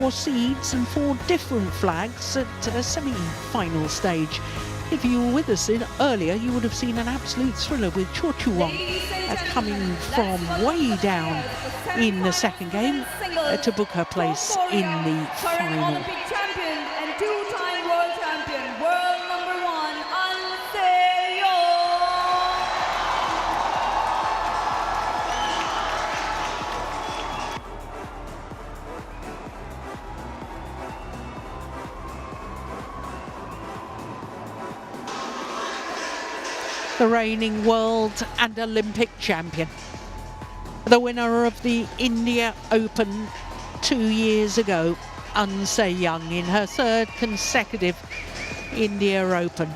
4 seeds and 4 different flags at a semi-final stage. If you were with us earlier, you would have seen an absolute thriller with Cho Chuwon coming from way down in the second game to book her place in the final. Olympic champion and 2-time world champion, world number 1, the reigning world and Olympic champion, the winner of the India Open 2 years ago, Young, in her 3rd consecutive India Open.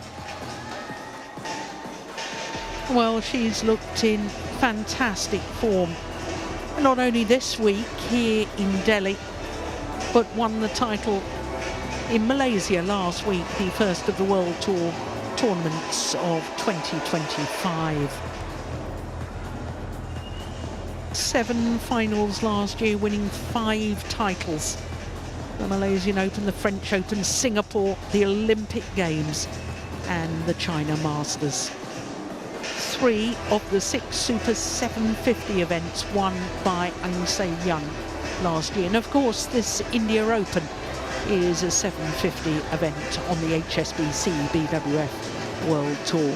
Well, she's looked in fantastic form, not only this week here in Delhi, but won the title in Malaysia last week, the first of the World Tour tournaments of 2025. 7 finals last year, winning 5 titles. The Malaysian Open, the French Open, Singapore, the Olympic Games and the China Masters. 3 of the 6 Super 750 events won by Young last year. And of course, this India Open is a 750 event on the HSBC BWF World Tour.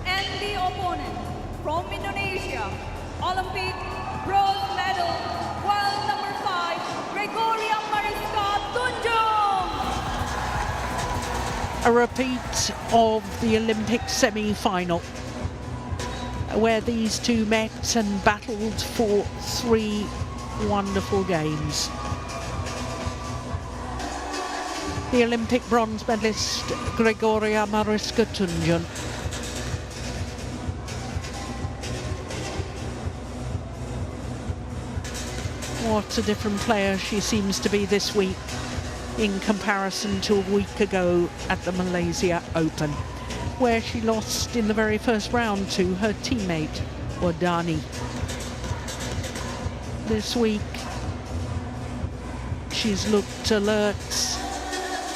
and the opponent from Indonesia, Olympic bronze medal, world number 5, Gregoria Mariska Tunjung. A repeat of the Olympic semi-final, where these two met and battled for 3 wonderful games. The Olympic bronze medalist Gregoria Mariska Tunjung. What a different player she seems to be this week in comparison to a week ago at the Malaysia Open, where she lost in the very first round to her teammate, Wadani. This week, she's looked alert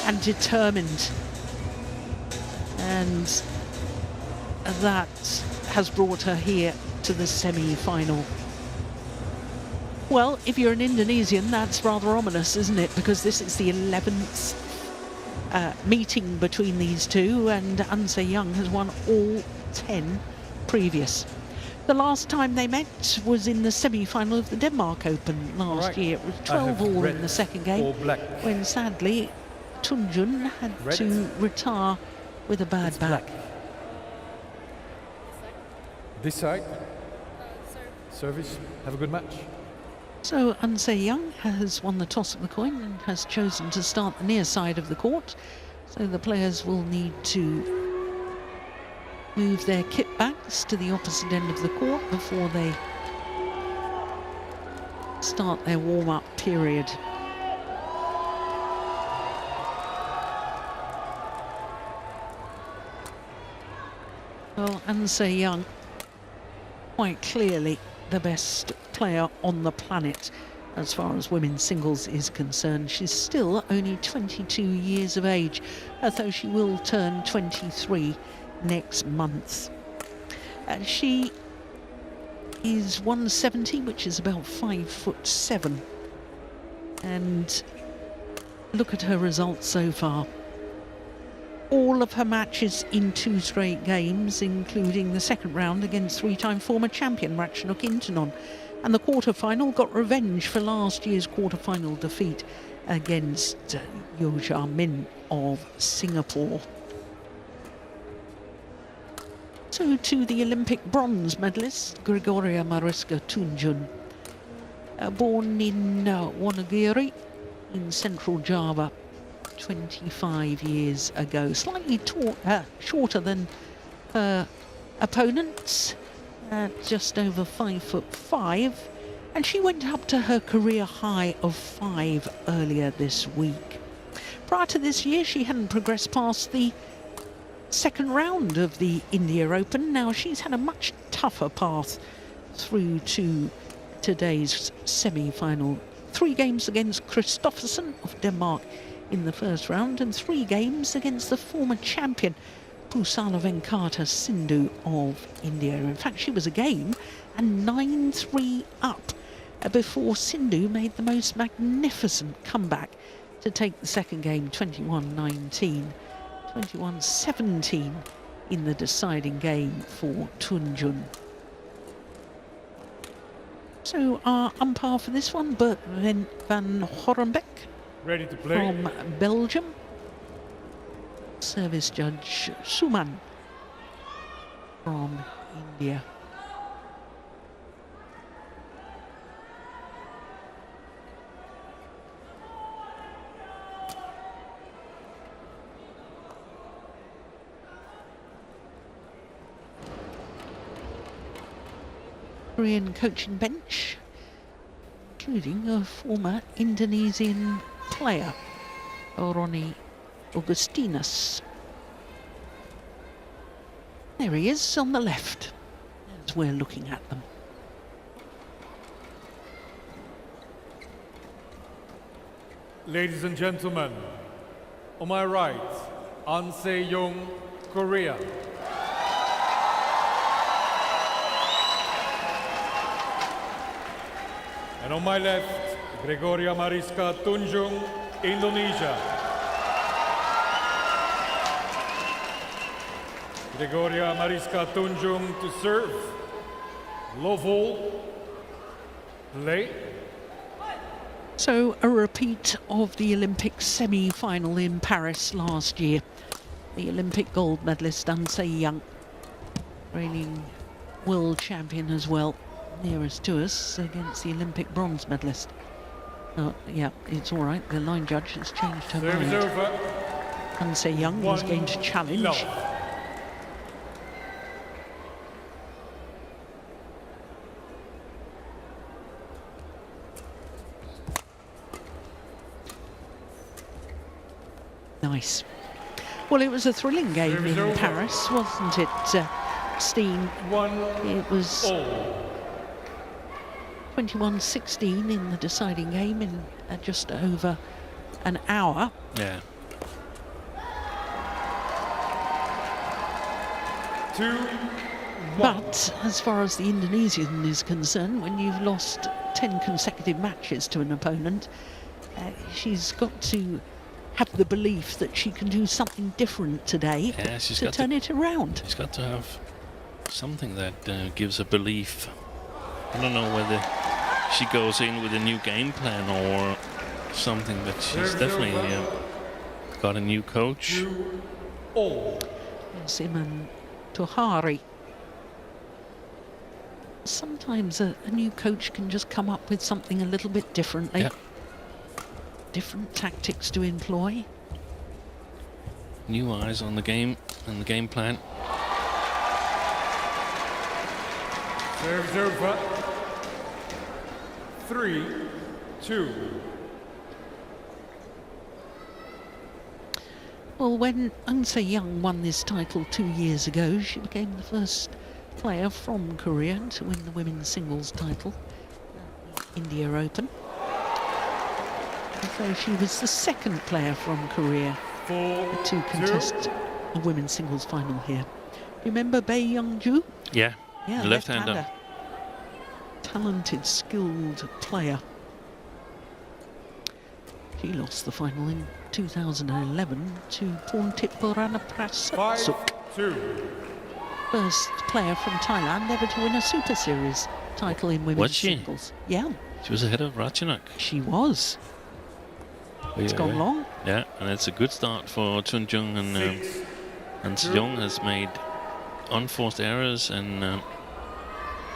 and determined, and that has brought her here to the semi-final. Well, if you're an Indonesian, that's rather ominous, isn't it? Because this is the 11th meeting between these two, and Young has won all 10 previous. The last time they met was in the semi-final of the Denmark Open last year. It was 12-all in the second game, when sadly Tunjung had to retire with a bad back. This side. Service. Have a good match. So Young has won the toss of the coin and has chosen to start the near side of the court. So the players will need to move their kit backs to the opposite end of the court before they start their warm-up period. Well, Young, quite clearly the best player on the planet as far as women's singles is concerned. She's still only 22 years of age, although she will turn 23 next month. She is 170, which is about 5'7", and look at her results so far. All of her matches in 2 straight games, including the second round against 3-time former champion Ratchanok Intanon. And the quarter-final got revenge for last year's quarter-final defeat against Yeo Jia Min of Singapore. So to the Olympic bronze medalist, Gregoria Mariska Tunjung. Born in Wonogiri in central Java 25 years ago. Slightly shorter than her opponents, just over 5'5", and she went up to her career high of 5 earlier this week. Prior to this year, she hadn't progressed past the second round of the India Open. Now, she's had a much tougher path through to today's semi-final. 3 games against Kristoffersen of Denmark in the first round and 3 games against the former champion Pusala Venkata Sindhu of India. In fact, she was a game and 9-3 up before Sindhu made the most magnificent comeback to take the second game 21-19, 21-17 in the deciding game for Tunjung. So our umpire for this one, Bert van Horenbeek, Ready to play. from Belgium. Service judge Suman from India. Korean coaching bench, including a former Indonesian player, Roni Augustinus. There he is on the left, as we're looking at them. Ladies and gentlemen, on my right, An Se-young, Korea. And on my left, Gregoria Mariska Tunjung, Indonesia. Gregoria Mariska Tunjung to serve. Love all. Play. So a repeat of the Olympic semi-final in Paris last year. The Olympic gold medalist An Se-young, reigning world champion as well, nearest to us, against the Olympic bronze medalist. Oh, yeah, it's all right. The line judge has changed her Service mind. over. An Se-young is going to challenge. No. Nice. Well, it was a thrilling game Service in over. Paris, wasn't it, Steen? 1 It was all. 21-16 in the deciding game in just over an hour. Yeah. 2-1. But as far as the Indonesian is concerned, when you've lost 10 consecutive matches to an opponent, she's got to have the belief that she can do something different today Yeah, she's to got turn it around. She's got to have something that gives her belief. I don't know whether she goes in with a new game plan or something, but she's definitely got a new coach. 2 all. Simon Tohari. Sometimes a new coach can just come up with something a little bit differently. Yeah. Different tactics to employ. New eyes on the game and the game plan. Service over. 3-2. Well, when An Se-young won this title 2 years ago, she became the first player from Korea to win the women's singles title at the India Open. So she was the second player from Korea 4-2. to contest a women's singles final here. Remember Bae Young-ju? Yeah, Yeah, the left-hander. Talented, skilled player. She lost the final in 2011 to Porntip Puranaprasut, 5-2. first player from Thailand ever to win a Super Series title in women's Was she? singles. Yeah, She was ahead of Ratchanok. she was. It's gone long. Yeah, and it's a good start for Tunjung, and Se-young has made unforced errors and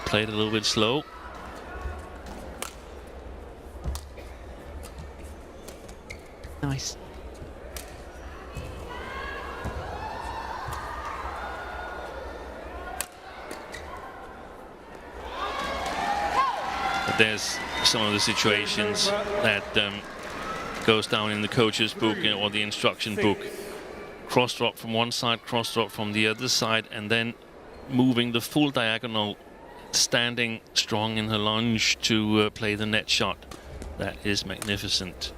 played a little bit slow. Nice. But there's some of the situations that goes down in the coach's book or the instruction book cross drop from one side, cross drop from the other side, and then moving the full diagonal, standing strong in her lunge to play the net shot. That is magnificent.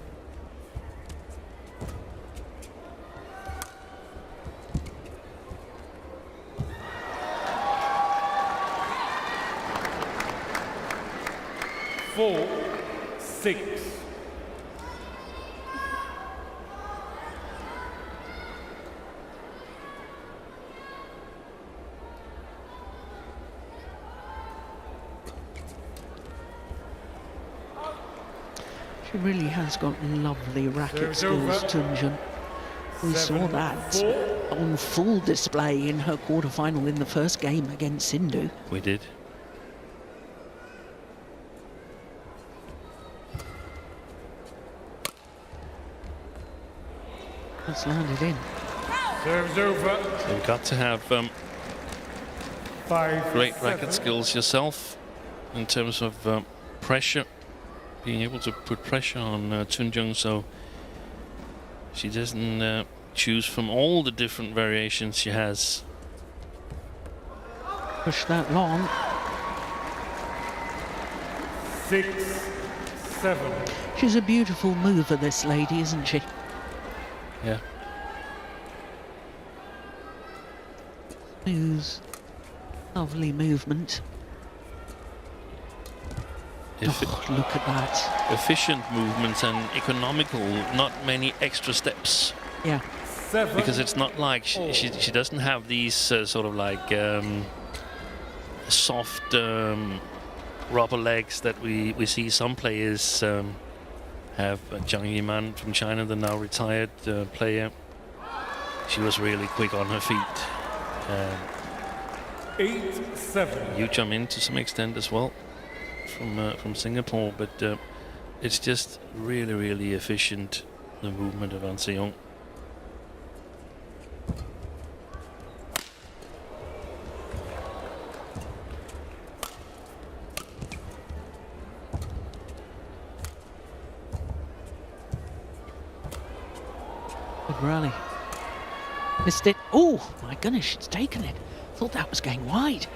Four, 6. She really has got lovely racket skills, Tunjung. We saw that on full display in her quarter-final in the first game against Sindhu. We did. That's landed in. Serves over. So you've got to have 5, great 7. racket skills yourself in terms of pressure, being able to put pressure on Tunjung so she doesn't choose from all the different variations she has. Push that long. 6, 7. She's a beautiful mover, this lady, isn't she? Yeah. Smooth, lovely movement. Oh, look at that. Efficient movements and economical, not many extra steps. Yeah. 7. Because it's not like she doesn't have these sort of like soft rubber legs that we see some players have. Zhang Yiman from China, the now retired player. She was really quick on her feet. 8, 7. Yu Jia-min to some extent as well from Singapore, but it's just really efficient, the movement of An Se-young. Good rally. Missed it. Oh, my goodness, she's taken it. Thought that was going wide.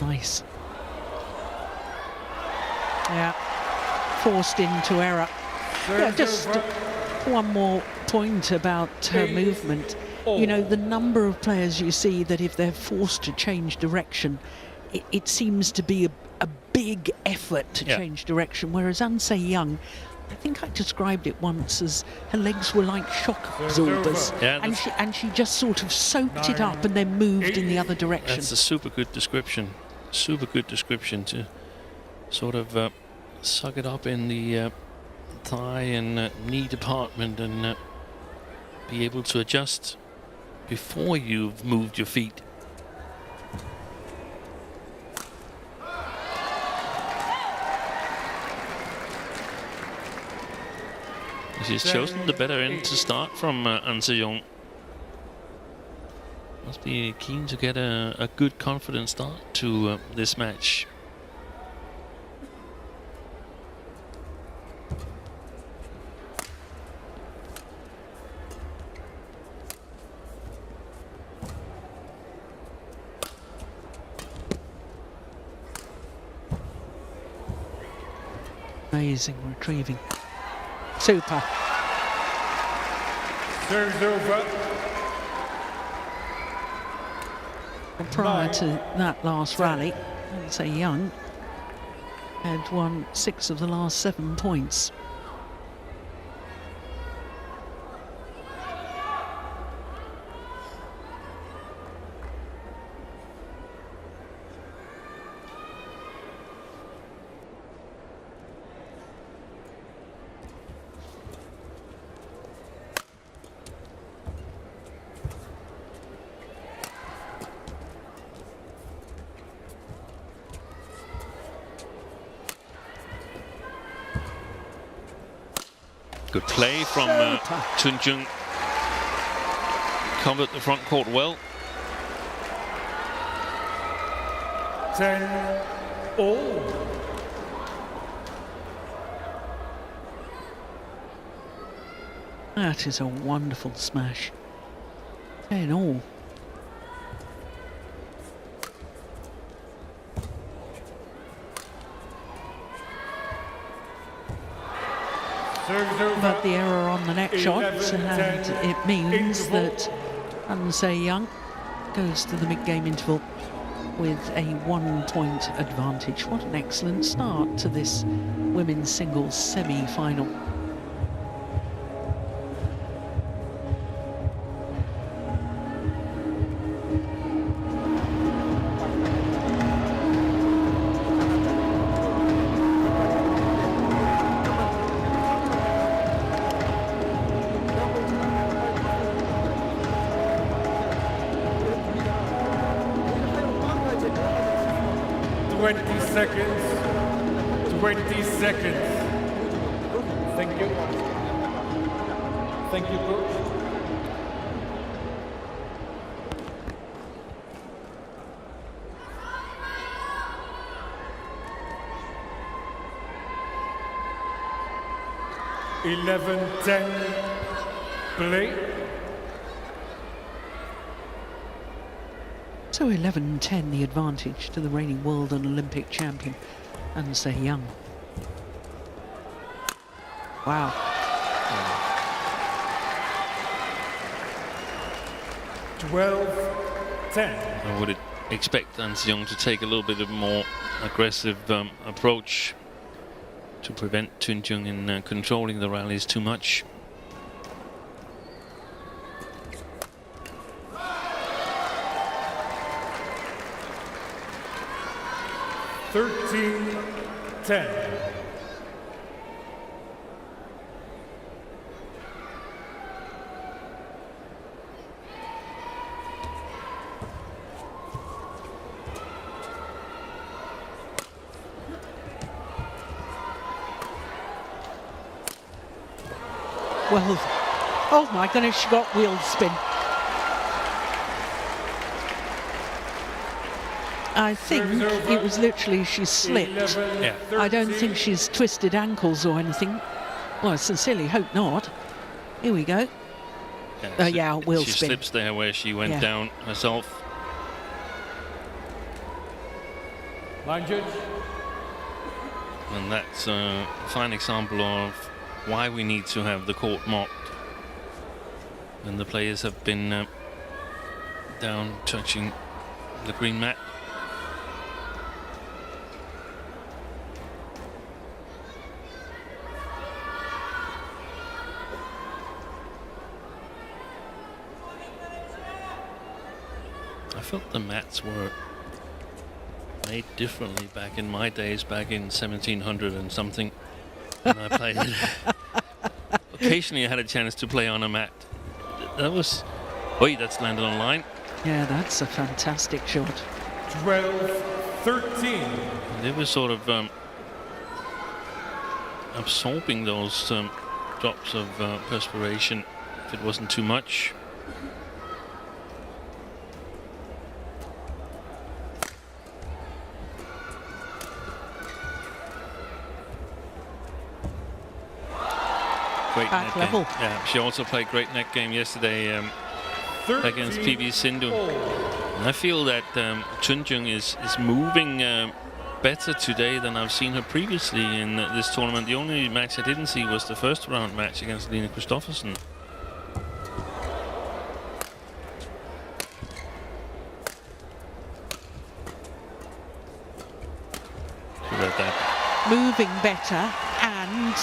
Nice. Yeah. Forced into error. Yeah, just one more point about her movement. You know, the number of players you see that if they're forced to change direction, it seems to be a big effort to change direction, whereas An Se-young, I think I described it once as her legs were like shock absorbers, and she just sort of soaked it up and then moved in the other direction. That's a super good description. Super good description to sort of suck it up in the thigh and knee department and be able to adjust before you've moved your feet. She's chosen the better end to start from An Se-young. Must be keen to get a good, confident start to this match. Amazing retrieving. Super. Serves over. And prior to that last rally, An Se-young had won 6 of the last 7 points. Good play from Tunjung. Covered the front court well. 10-all. That is a wonderful smash. 10 all. But the error on the next shot, and it means that Young goes to the mid-game interval with a 1-point advantage. What an excellent start to this women's singles semi-final. Thank you. Thank you, coach. Play. So 11-10 the advantage to the reigning world and Olympic champion, Young. Wow. 12-10. I would expect Young to take a little bit of more aggressive approach to prevent Tunjung in controlling the rallies too much. Well, oh my goodness, she got wheel spin. I think it was literally she slipped. Yeah. I don't think she's twisted ankles or anything. Well, I sincerely hope not. Here we go. Yeah, wheel she spin. slips there where she went down herself. Line judge. And that's a fine example of why we need to have the court mocked when the players have been down touching the green mat. I felt the mats were made differently back in my days, back in 1700 and something, when I played it. Occasionally I had a chance to play on a mat. That was... Oi, that's landed on line. Yeah, that's a fantastic shot. 12-13. They were sort of absorbing those drops of perspiration, if it wasn't too much. Great Back net level. game. Yeah, she also played great net game yesterday against PV Sindhu. And I feel that Tunjung is moving better today than I've seen her previously in this tournament. The only match I didn't see was the first round match against Line Kristoffersen. Moving better and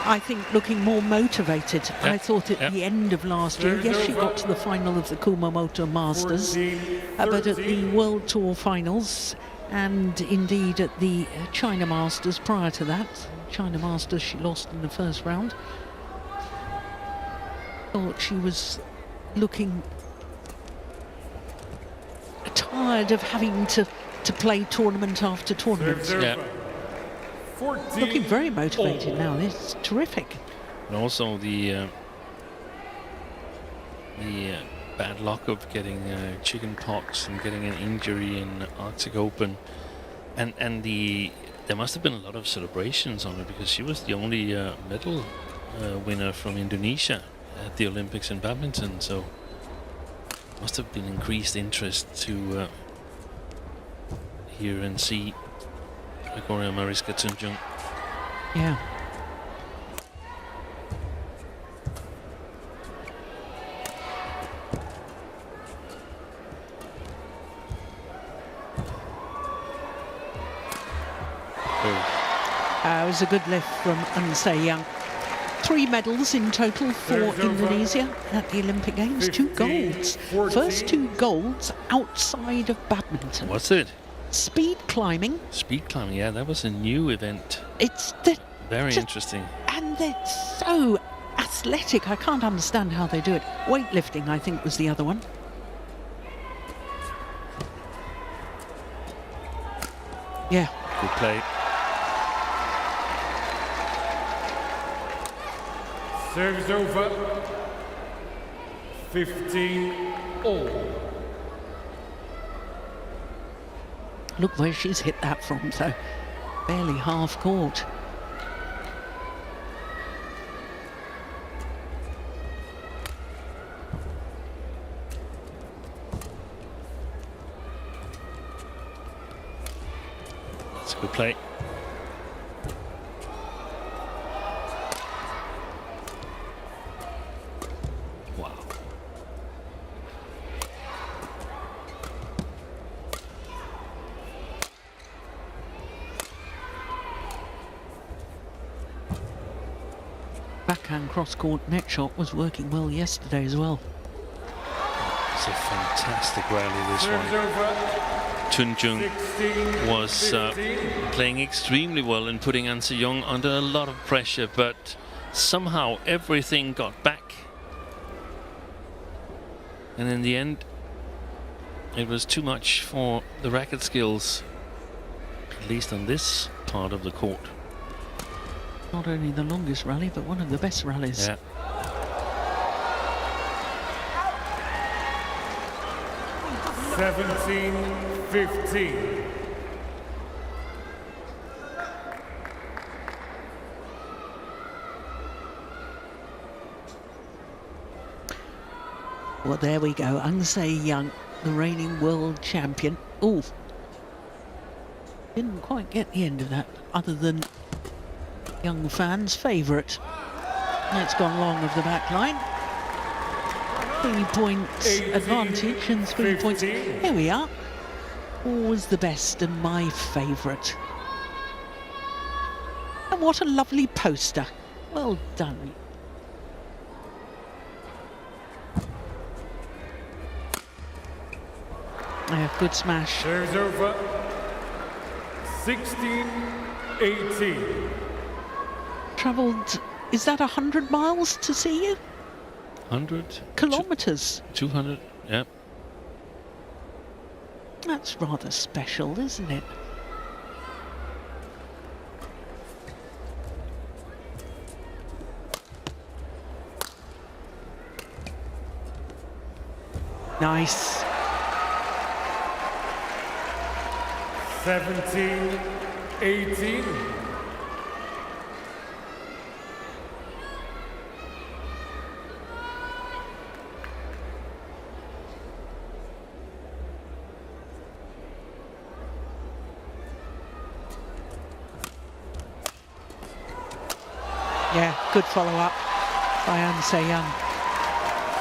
I think looking more motivated. Yep. I thought at the end of last year, yes, she got to the final of the Kumamoto Masters, but at the World Tour finals and indeed at the China Masters prior to that, China Masters she lost in the first round. Thought she was looking tired of having to play tournament after tournament. Yeah. Looking very motivated now. It's terrific. And also the bad luck of getting chicken pox and getting an injury in Arctic Open, and there must have been a lot of celebrations on her because she was the only medal winner from Indonesia. at the Olympics in badminton, so must have been increased interest to hear and see Gregoria Mariska Tunjung. Yeah. It was a good lift from Young. 3 medals in total for Indonesia at the Olympic Games. 2 golds. First 2 golds outside of badminton. What's it? Speed climbing. Speed climbing, yeah, that was a new event. It's the very interesting. And they're so athletic. I can't understand how they do it. Weightlifting, I think, was the other one. Yeah. Good play. Service over. 15-all. Look where she's hit that from, so barely half court. That's a good play. Wow. Backhand cross-court net shot was working well yesterday as well. It's a fantastic rally, this one. Tunjung was playing extremely well and putting An Se-young under a lot of pressure, but somehow everything got back. And in the end, it was too much for the racket skills, at least on this part of the court. Not only the longest rally, but one of the best rallies. Yeah. $17-15. Well, there we go. An Se-young, the reigning world champion. Oh, didn't quite get the end of that, other than young fans' favourite. It's gone long of the back line. 3 points advantage and 3 points. Here we are. Always the best and my favourite. And what a lovely poster. Well done. Good smash. There's over. 16-18. Travelled, is that 100 miles to see you? 100 kilometres. 200, yeah. That's rather special, isn't it? Nice. 17-18. Yeah, good follow-up by An Se-young.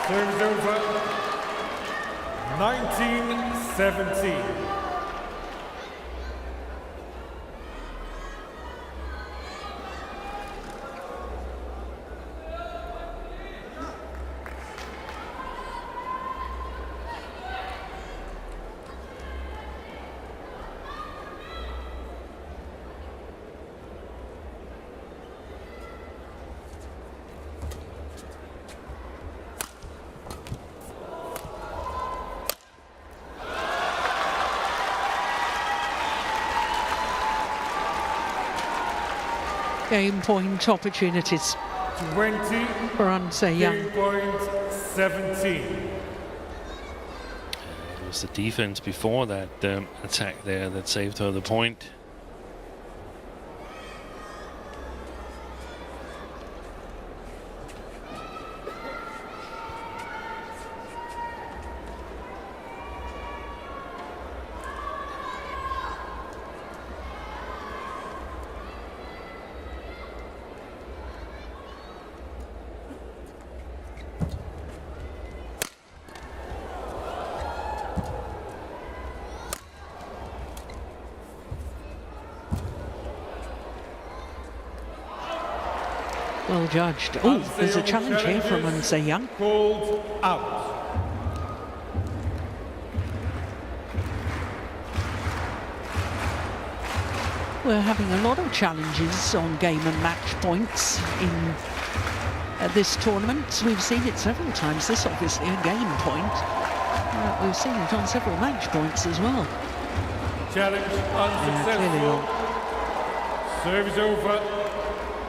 Serves over. 19-17. Game point opportunities 20 for An Se-young. Game point 17. It was the defense before that attack there that saved her the point. Well judged. Oh, there's a challenge here from An Se-young. Called out. We're having a lot of challenges on game and match points in this tournament. We've seen it several times. This obviously a game point. We've seen it on several match points as well. Challenge unsuccessful. Serve is over.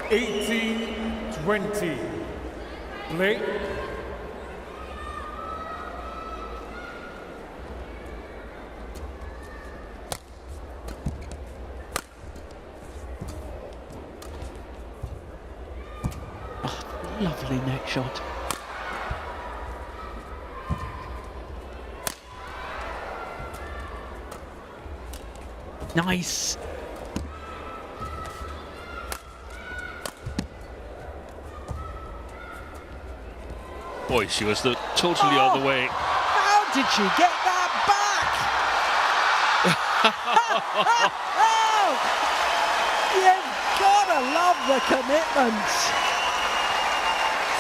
18-20. Play. Lovely neck shot. Nice. Boy, she was totally other way. How did she get that back? You've gotta love the commitment.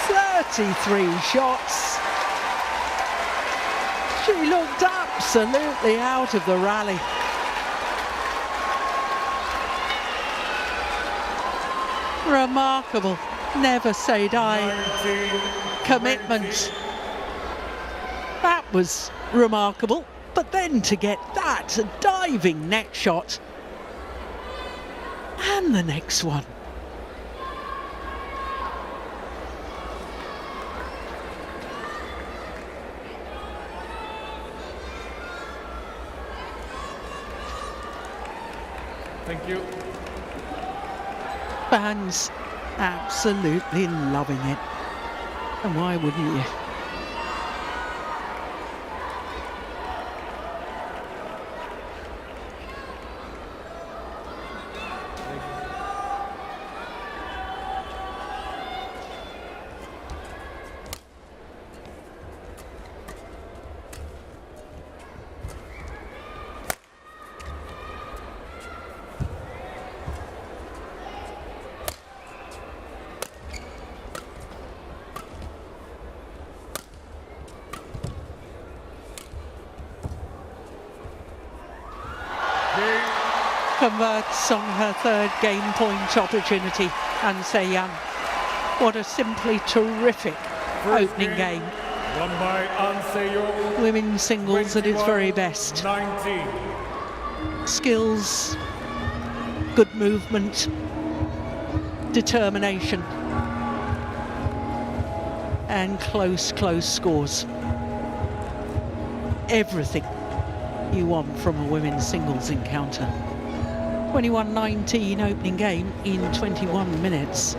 33 shots. She looked absolutely out of the rally. Remarkable. Never say die. Commitment. That was remarkable. But then to get that diving neck shot. And the next one. Thank you. Fans absolutely loving it. And why wouldn't you? Converts on her third game point opportunity, An Se-young. What a simply terrific opening game. Won by An Se-young. Women's singles at its very best. 19. Skills, good movement, determination, and close scores. Everything you want from a women's singles encounter. 21-19 opening game in 21 minutes.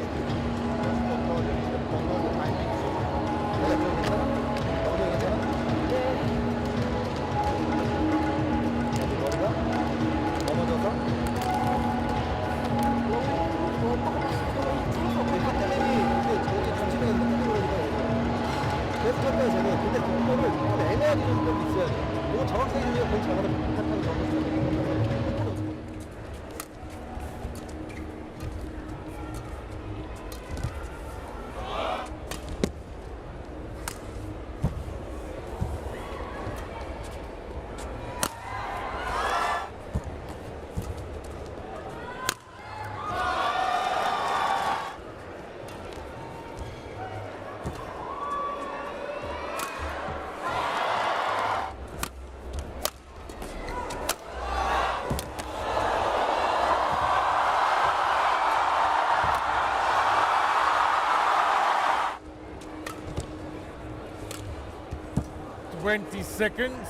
Twenty seconds.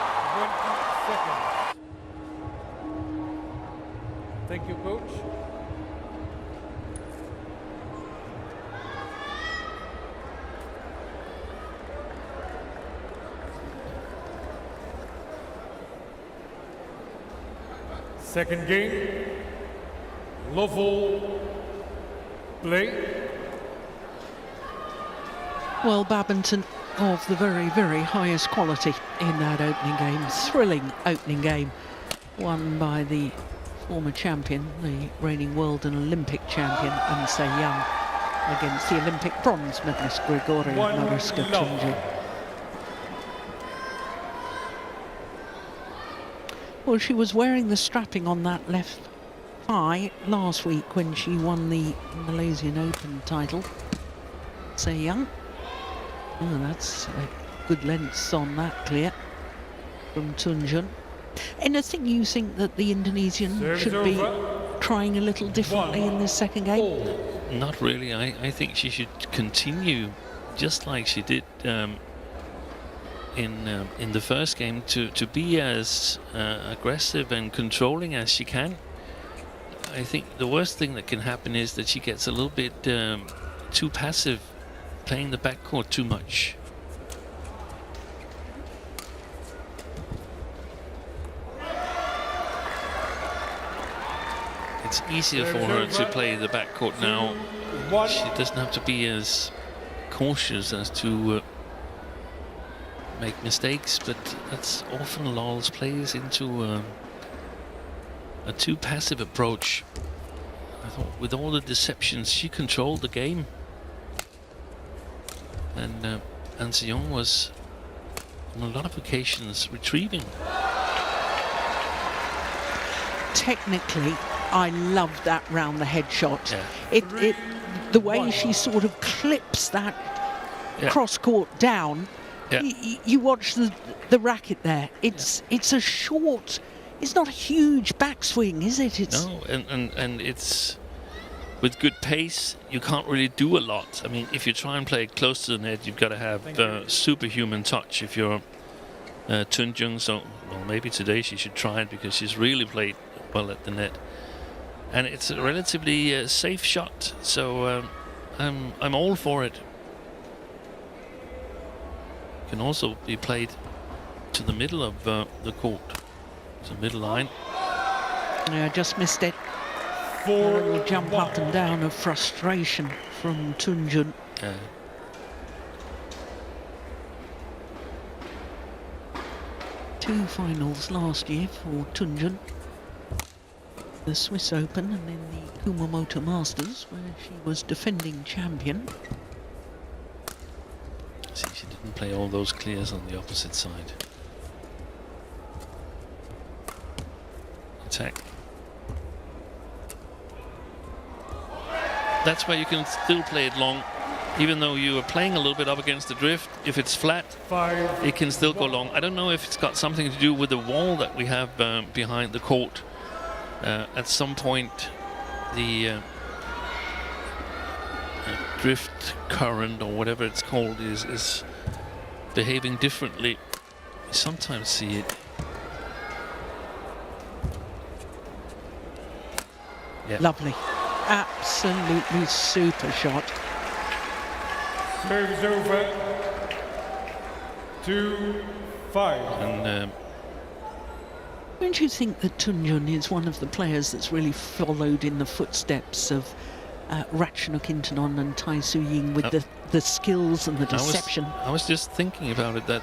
20 seconds. Thank you, coach. Second game. Level play. Well, badminton of the very, very highest quality in that opening game. Thrilling opening game, won by the former champion, the reigning world and Olympic champion, Se Young, against the Olympic bronze medalist Gregoria Mariska Tunjung. Well, she was wearing the strapping on that left thigh last week when she won the Malaysian Open title. Se Young. Oh, that's good lengths on that clear from Tunjung. Anything you think that the Indonesian should be trying a little differently in this second game? Not really. I think she should continue just like she did in the first game to be as aggressive and controlling as she can. I think the worst thing that can happen is that she gets a little bit too passive, playing the backcourt too much. It's easier for her to play the backcourt now. She doesn't have to be as cautious as to make mistakes, but that's often lulls players into a too passive approach. I thought with all the deceptions, she controlled the game. And Se Young was on a lot of occasions retrieving. Technically, I love that round the head shot. Yeah. The way she sort of clips that cross court down. Yeah. You watch the racket there. It's a short. It's not a huge backswing, is it? It's no, and it's with good pace. You can't really do a lot. I mean, if you try and play close to the net, you've got to have superhuman touch. If you're Tunjung, so well, maybe today she should try it because she's really played well at the net, and it's a relatively safe shot. So I'm all for it. Can also be played to the middle of the court, to the middle line. Yeah, just missed it. A little jump up and down of frustration from Tunjung. Two finals last year for Tunjung. The Swiss Open and then the Kumamoto Masters, where she was defending champion. See, she didn't play all those clears on the opposite side. Attack. That's where you can still play it long. Even though you are playing a little bit up against the drift, if it's flat, it can still go long. I don't know if it's got something to do with the wall that we have behind the court. At some point, the drift current, or whatever it's called, is behaving differently. You sometimes see it. Yeah. Lovely. Absolutely super shot. Serves over. 2-5. And Don't you think that Tunjung is one of the players that's really followed in the footsteps of Ratchanok Intanon and Tai Su Ying with the skills and the deception? I was just thinking about it, that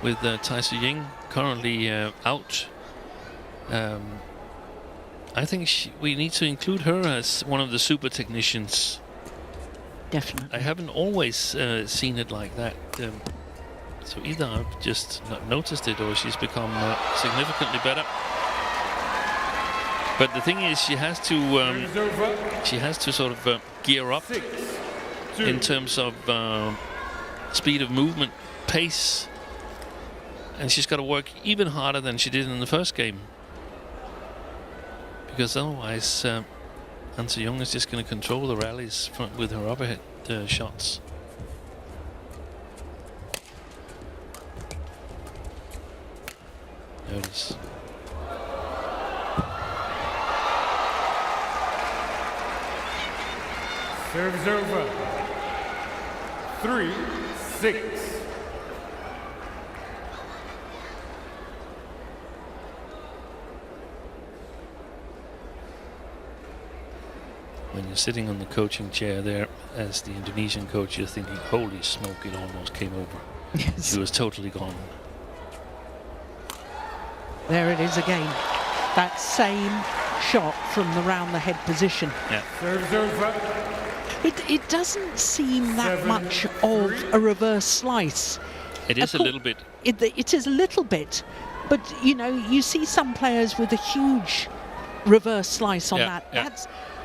with Tai Su Ying currently out, I think we need to include her as one of the super technicians. Definitely. I haven't always seen it like that. So either I've just not noticed it, or she's become significantly better. But the thing is, she has to sort of gear up in terms of speed of movement, pace, and she's got to work even harder than she did in the first game. Because otherwise, Se Young is just going to control the rallies with her overhead shots. There it is. Serves over. 3-6. When you're sitting on the coaching chair there as the Indonesian coach, you're thinking, holy smoke, it almost came over. Yes. She was totally gone. There it is again. That same shot from the round the head position. Yeah. Serves over. It doesn't seem that much of a reverse slice. It is a little bit. It is a little bit, but you know, you see some players with a huge reverse slice on that. Yeah.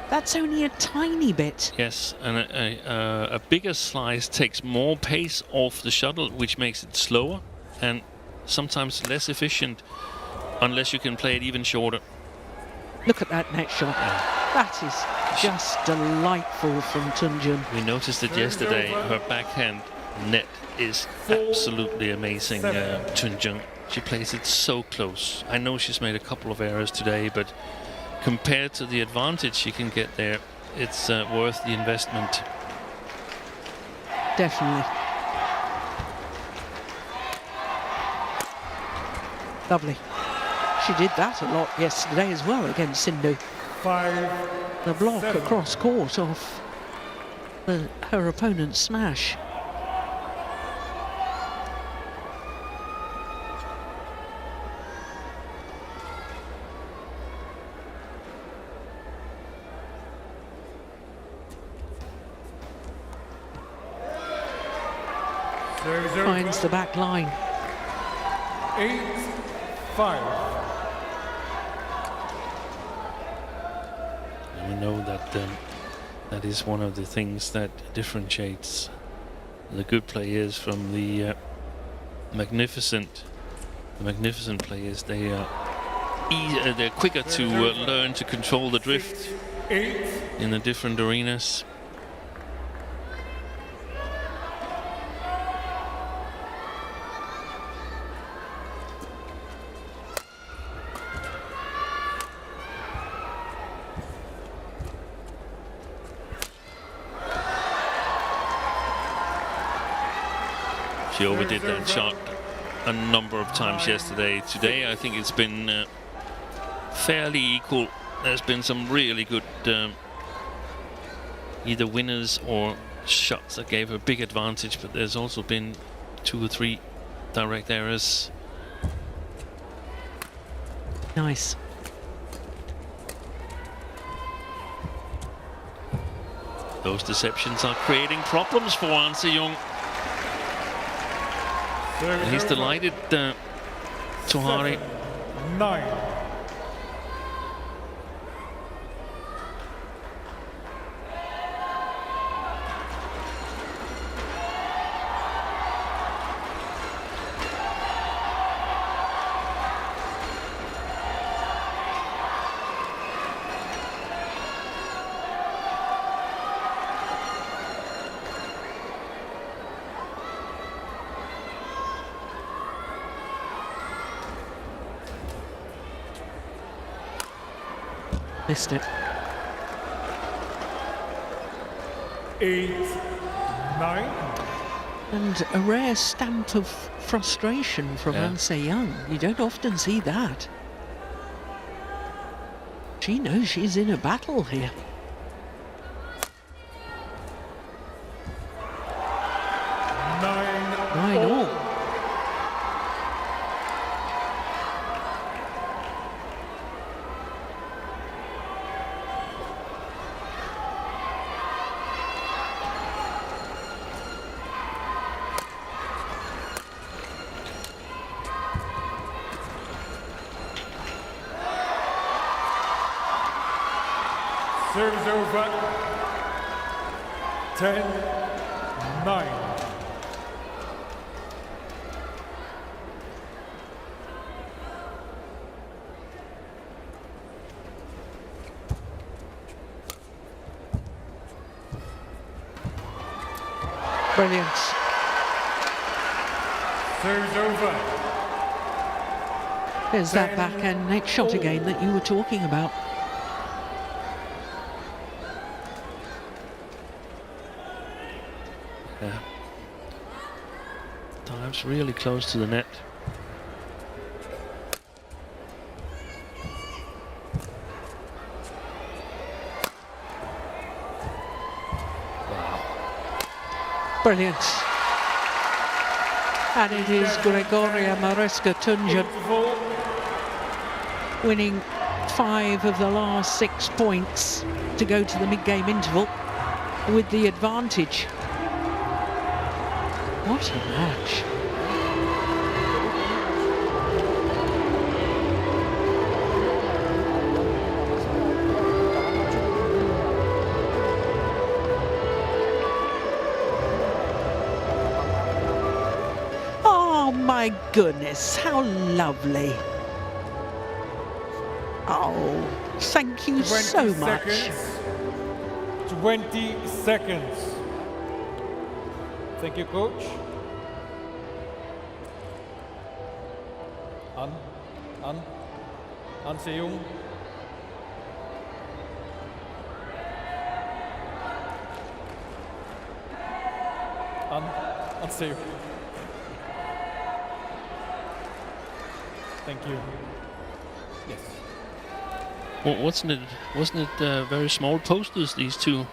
That's only a tiny bit. Yes, and a bigger slice takes more pace off the shuttle, which makes it slower and sometimes less efficient, unless you can play it even shorter. Look at that net shot. That is just delightful from Tunjung. We noticed it yesterday. Her backhand net is absolutely amazing, Tunjung. She plays it so close. I know she's made a couple of errors today, but compared to the advantage she can get there, it's worth the investment. Definitely. Lovely. She did that a lot yesterday as well against Sindhu. 5. The block 7. across court off her opponent's smash. Serves over. Finds the back line. 8-5. We know that that is one of the things that differentiates the good players from the magnificent players. They are they're quicker to learn to control the drift 8. in the different arenas. She overdid that shot a number of times yesterday. Today, I think it's been fairly equal. There's been some really good either winners or shots that gave her a big advantage, but there's also been 2 or 3 direct errors. Nice. Those deceptions are creating problems for Ahn Se-young. And he's delighted, Tohari. 9. Missed it. 8-9. And a rare stamp of frustration from Ahn Se-young. You don't often see that. She knows she's in a battle here. 9-9. Serves over. 10-9. Brilliant. Serves over. There's that backhand next shot again that you were talking about. Yeah. Times really close to the net. Brilliant. And it is Gregoria Mariska Tunjung winning 5 of the last 6 points to go to the mid-game interval with the advantage. What a match. Oh my goodness, how lovely. Oh, thank you so much. 20 seconds. Thank you, coach. An Se-young. An Se-young. Thank you. Yes. Well, wasn't it very small posters, these two?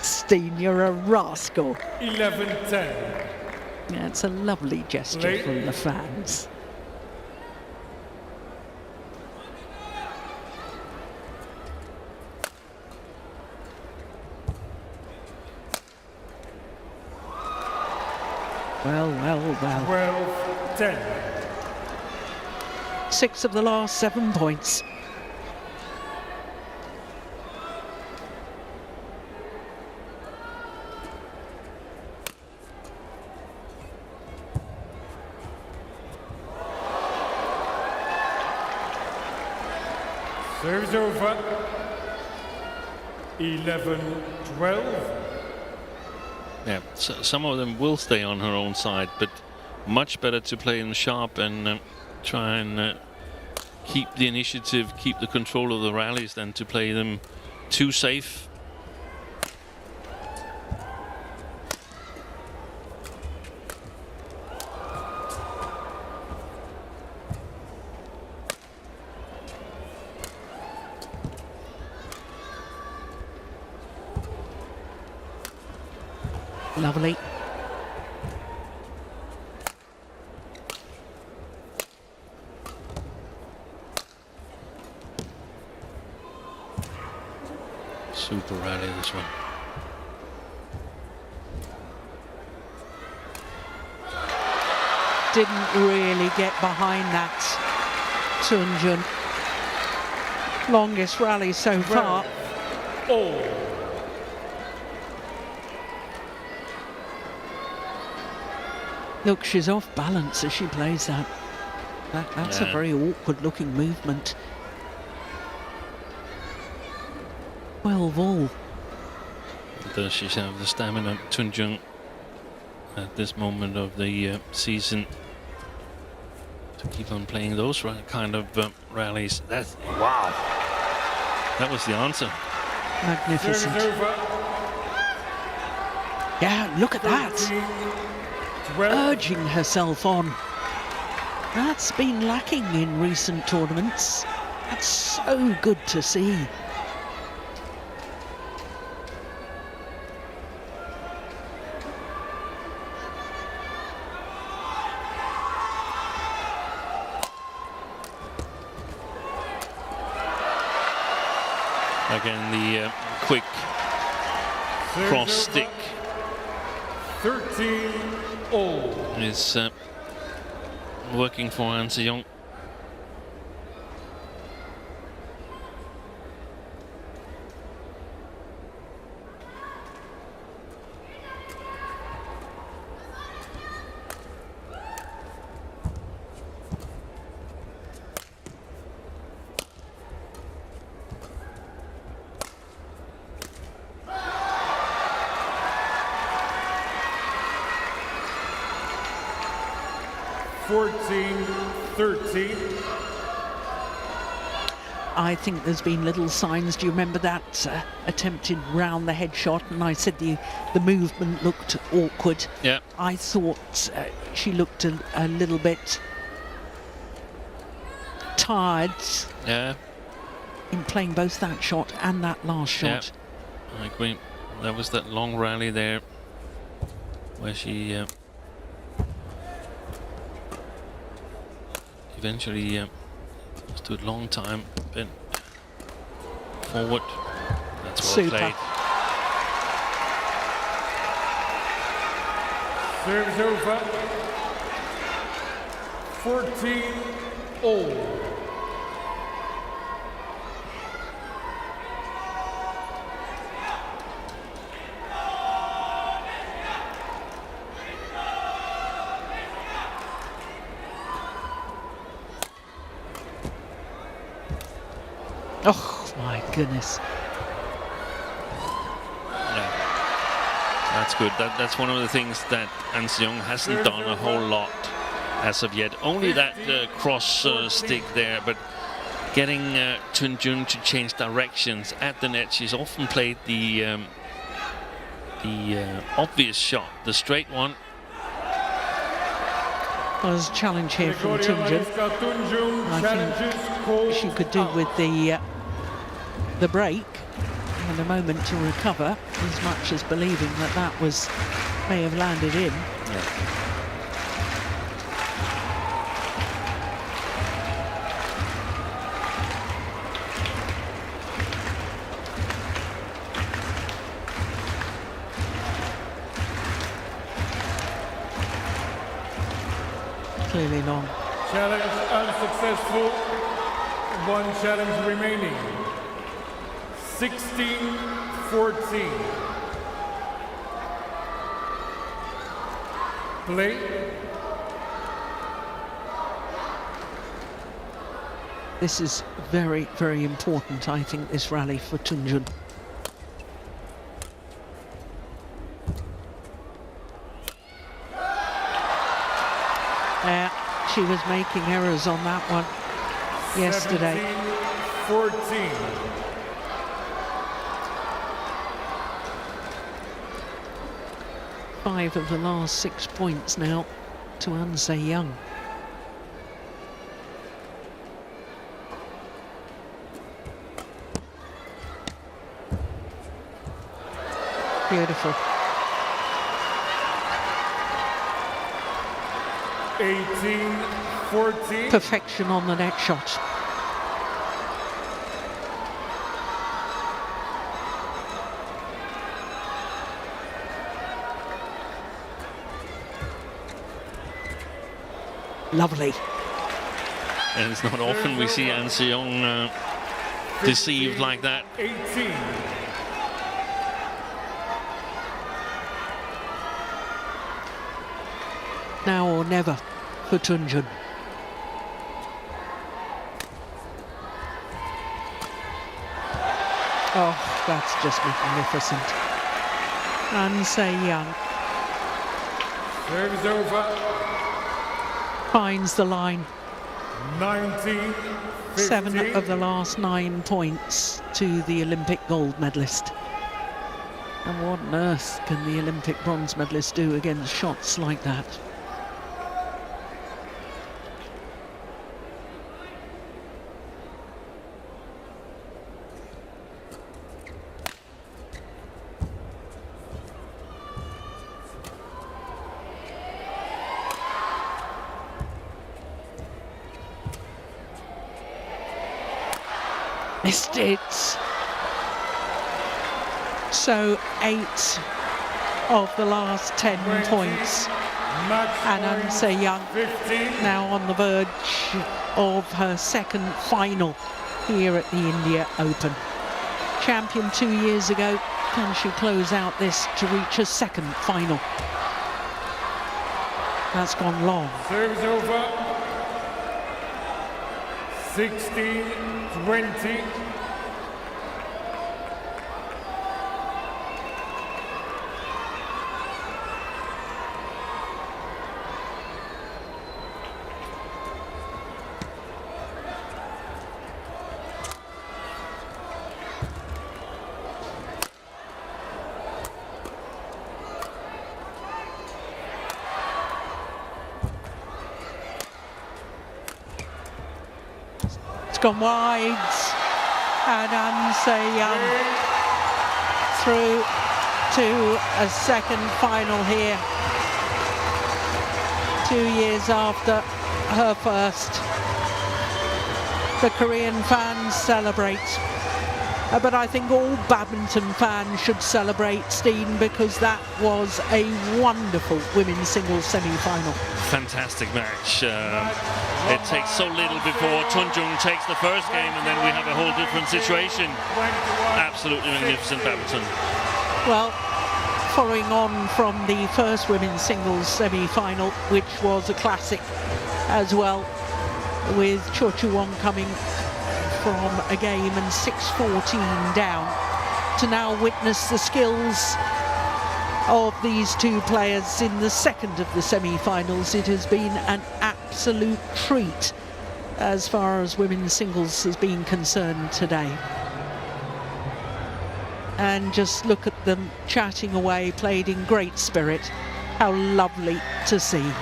Steen, you're a rascal. 11-10. Yeah, it's a lovely gesture from the fans. Well, well, well. 12-10. 6 of the last 7 points. Service over. 11-12. Yeah, so some of them will stay on her own side, but much better to play in sharp and try and keep the initiative, keep the control of the rallies than to play them too safe. Lovely. Super rally, this one. Didn't really get behind that, Tunjung. Longest rally so far. Oh. Look, she's off balance as she plays that. That's a very awkward looking movement. 12 all. Does she have the stamina, Tunjung, at this moment of the season to keep on playing those kind of rallies? That's wow. That was the answer. Magnificent. Yeah, look at that. Urging herself on. That's been lacking in recent tournaments. That's so good to see. Again, the quick cross stick 13-all is working for An Se-young. I think there's been little signs. Do you remember that attempted round the head shot? And I said the movement looked awkward. Yeah. I thought she looked a little bit tired. Yeah. In playing both that shot and that last shot. Yeah. I agree. That was that long rally there eventually stood long time, bent forward. That's well Super. played. Serves over. 14-all. Oh my goodness. Yeah. That's good. That's one of the things that An Se-young hasn't done a whole lot as of yet. Only that cross stick there, but getting Tunjung to change directions at the net. She's often played the obvious shot, the straight one. Well, there's a challenge here from Gregoria Tunjung. Mariska Tunjung I challenges think called she could do out. with the break and a moment to recover, as much as believing that that was may have landed in. Clearly long. Challenge unsuccessful. One challenge remaining. 16-14. Play. This is very, very important, I think, this rally for Tunjung. She was making errors on that one yesterday. 17-14. Five of the last 6 points now to An Se-young. Beautiful. 18-14. Perfection on the next shot. Lovely. And it's not often we see An Se-young deceived like that. 18. Now or never for Tunjung. Oh, that's just magnificent. An Se-young Serves over. finds the line. 19-15. 7 of the last 9 points to the Olympic gold medalist. And what on earth can the Olympic bronze medalist do against shots like that? Missed it. So 8 of the last 10 points. And An Se-young 15. now on the verge of her second final here at the India Open. Champion 2 years ago, can she close out this to reach a second final? That's gone long. Serves over. 16-20. It's gone wide, and An Se-young through to a second final here, 2 years after her first. the Korean fans celebrate. But I think all badminton fans should celebrate, Steen, because that was a wonderful women's singles semi-final. Fantastic match. It takes so little before Tunjung takes the first game, and then we have a whole different situation. Absolutely magnificent badminton. Well, following on from the first women's singles semi-final, which was a classic as well, with Cho Chu-won coming from a game and 6-14 down, to now witness the skills of these two players in the second of the semi-finals. It has been an absolute treat as far as women's singles has been concerned today. And just look at them chatting away, played in great spirit. How lovely to see.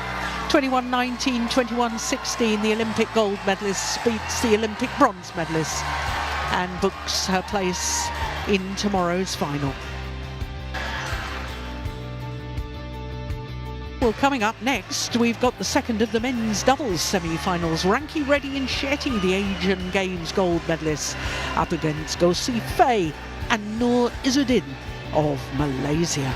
21-19, 21-16, the Olympic gold medalist beats the Olympic bronze medalist and books her place in tomorrow's final. Well, coming up next, we've got the second of the men's doubles semi-finals. Ranki Reddy and Shetty, the Asian Games gold medalists, up against Gosi Fei and Nur Izzuddin of Malaysia.